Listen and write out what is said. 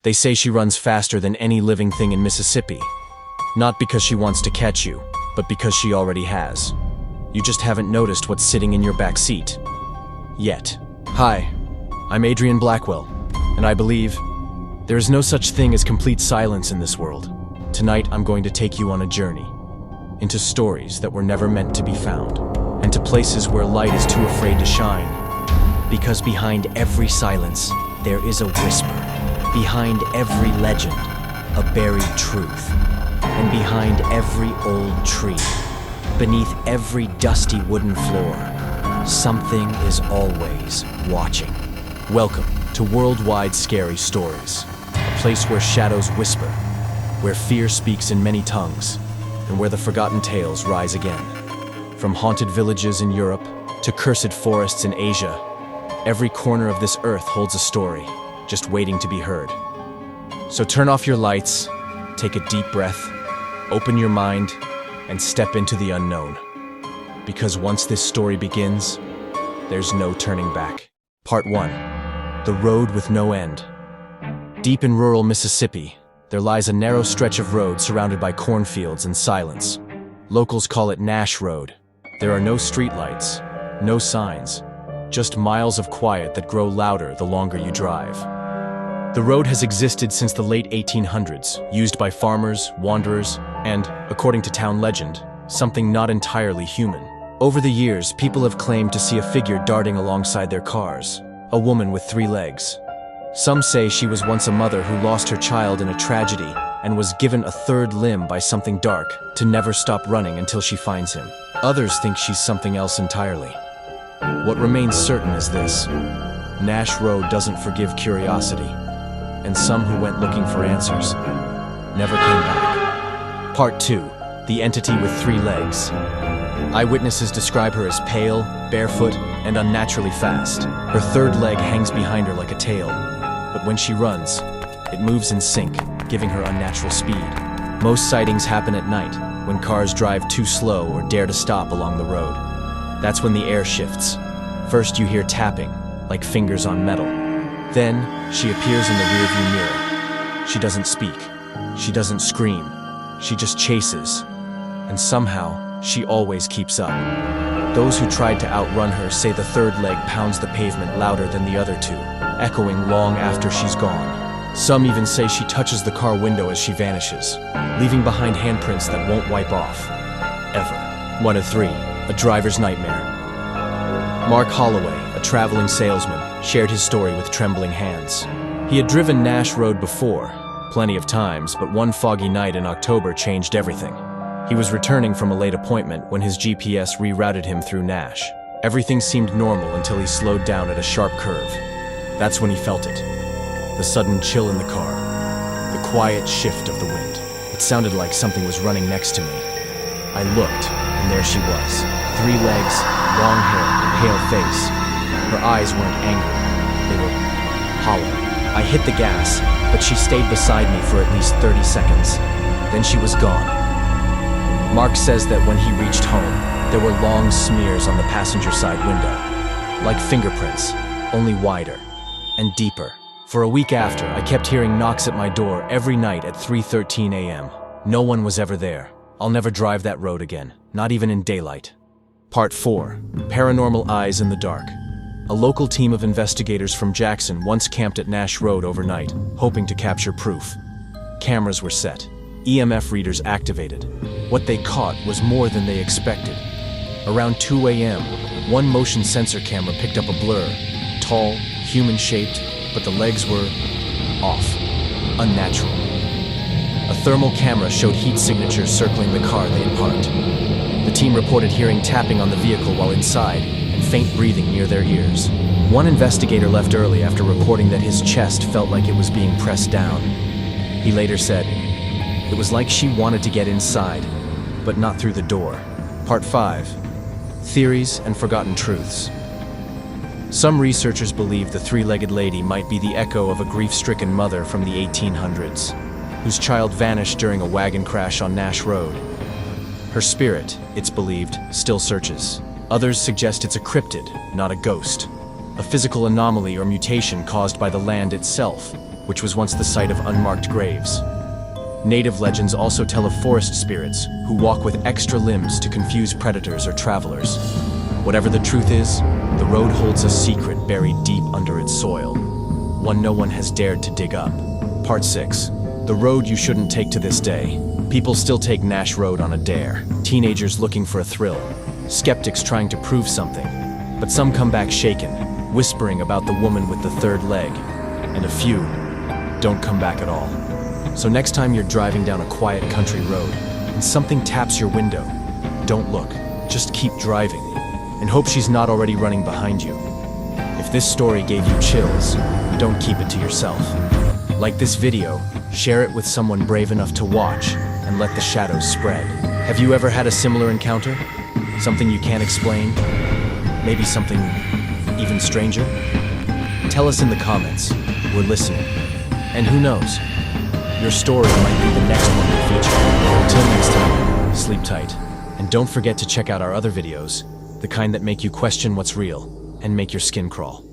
They say she runs faster than any living thing in Mississippi. Not because she wants to catch you, but because she already has. You just haven't noticed what's sitting in your back seat. Yet. Hi, I'm Adrian Blackwell, and I believe there is no such thing as complete silence in this world. Tonight, I'm going to take you on a journey into stories that were never meant to be found, and to places where light is too afraid to shine. Because behind every silence, there is a whisper. Behind every legend, a buried truth. And behind every old tree, beneath every dusty wooden floor, something is always watching. Welcome to Worldwide Scary Stories, a place where shadows whisper, where fear speaks in many tongues, and where the forgotten tales rise again. From haunted villages in Europe to cursed forests in Asia, every corner of this earth holds a story, just waiting to be heard. So turn off your lights, take a deep breath, open your mind, and step into the unknown. Because once this story begins, there's no turning back. Part 1. The Road with No End. Deep in rural Mississippi, there lies a narrow stretch of road surrounded by cornfields and silence. Locals call it Nash Road. There are no streetlights, no signs, just miles of quiet that grow louder the longer you drive. The road has existed since the late 1800s, used by farmers, wanderers, and, according to town legend, something not entirely human. Over the years, people have claimed to see a figure darting alongside their cars, a woman with 3 legs. Some say she was once a mother who lost her child in a tragedy and was given a 3rd limb by something dark to never stop running until she finds him. Others think she's something else entirely. What remains certain is this: Nash Road doesn't forgive curiosity, and some who went looking for answers never came back. Part 2. The Entity with 3 Legs. Eyewitnesses describe her as pale, barefoot, and unnaturally fast. Her 3rd leg hangs behind her like a tail, but when she runs, it moves in sync, giving her unnatural speed. Most sightings happen at night, when cars drive too slow or dare to stop along the road. That's when the air shifts. First you hear tapping, like fingers on metal. Then, she appears in the rearview mirror. She doesn't speak. She doesn't scream. She just chases. And somehow, she always keeps up. Those who tried to outrun her say the 3rd leg pounds the pavement louder than the other 2, echoing long after she's gone. Some even say she touches the car window as she vanishes, leaving behind handprints that won't wipe off. Ever. 1 of 3. A driver's nightmare. Mark Holloway, a traveling salesman, shared his story with trembling hands. He had driven Nash Road before, plenty of times, but one foggy night in October changed everything. He was returning from a late appointment when his GPS rerouted him through Nash. Everything seemed normal until he slowed down at a sharp curve. That's when he felt it. The sudden chill in the car. The quiet shift of the wind. It sounded like something was running next to me. I looked, and there she was. 3 legs, long hair, pale face. Her eyes weren't angry. They were hollow. I hit the gas, but she stayed beside me for at least 30 seconds. Then she was gone. Mark says that when he reached home, there were long smears on the passenger side window. Like fingerprints, only wider and deeper. For a week after, I kept hearing knocks at my door every night at 3:13 a.m. No one was ever there. I'll never drive that road again, not even in daylight. Part 4. Paranormal Eyes in the Dark. A local team of investigators from Jackson once camped at Nash Road overnight, hoping to capture proof. Cameras were set, EMF readers activated. What they caught was more than they expected. Around 2 a.m., one motion sensor camera picked up a blur, tall, human-shaped, but the legs were off, unnatural. A thermal camera showed heat signatures circling the car they had parked. The team reported hearing tapping on the vehicle while inside and faint breathing near their ears. One investigator left early after reporting that his chest felt like it was being pressed down. He later said, "It was like she wanted to get inside, but not through the door." Part 5. Theories and Forgotten Truths. Some researchers believe the 3-legged lady might be the echo of a grief-stricken mother from the 1800s, whose child vanished during a wagon crash on Nash Road. Her spirit, it's believed, still searches. Others suggest it's a cryptid, not a ghost. A physical anomaly or mutation caused by the land itself, which was once the site of unmarked graves. Native legends also tell of forest spirits who walk with extra limbs to confuse predators or travelers. Whatever the truth is, the road holds a secret buried deep under its soil, one no one has dared to dig up. Part 6. The road you shouldn't take to this day. People still take Nash Road on a dare. Teenagers looking for a thrill. Skeptics trying to prove something. But some come back shaken, whispering about the woman with the third leg. And a few don't come back at all. So next time you're driving down a quiet country road and something taps your window, don't look, just keep driving and hope she's not already running behind you. If this story gave you chills, don't keep it to yourself. Like this video, share it with someone brave enough to watch and let the shadows spread. Have you ever had a similar encounter? Something you can't explain? Maybe something even stranger? Tell us in the comments. We're listening. And who knows? Your story might be the next one we feature. Until next time, sleep tight. And don't forget to check out our other videos, the kind that make you question what's real and make your skin crawl.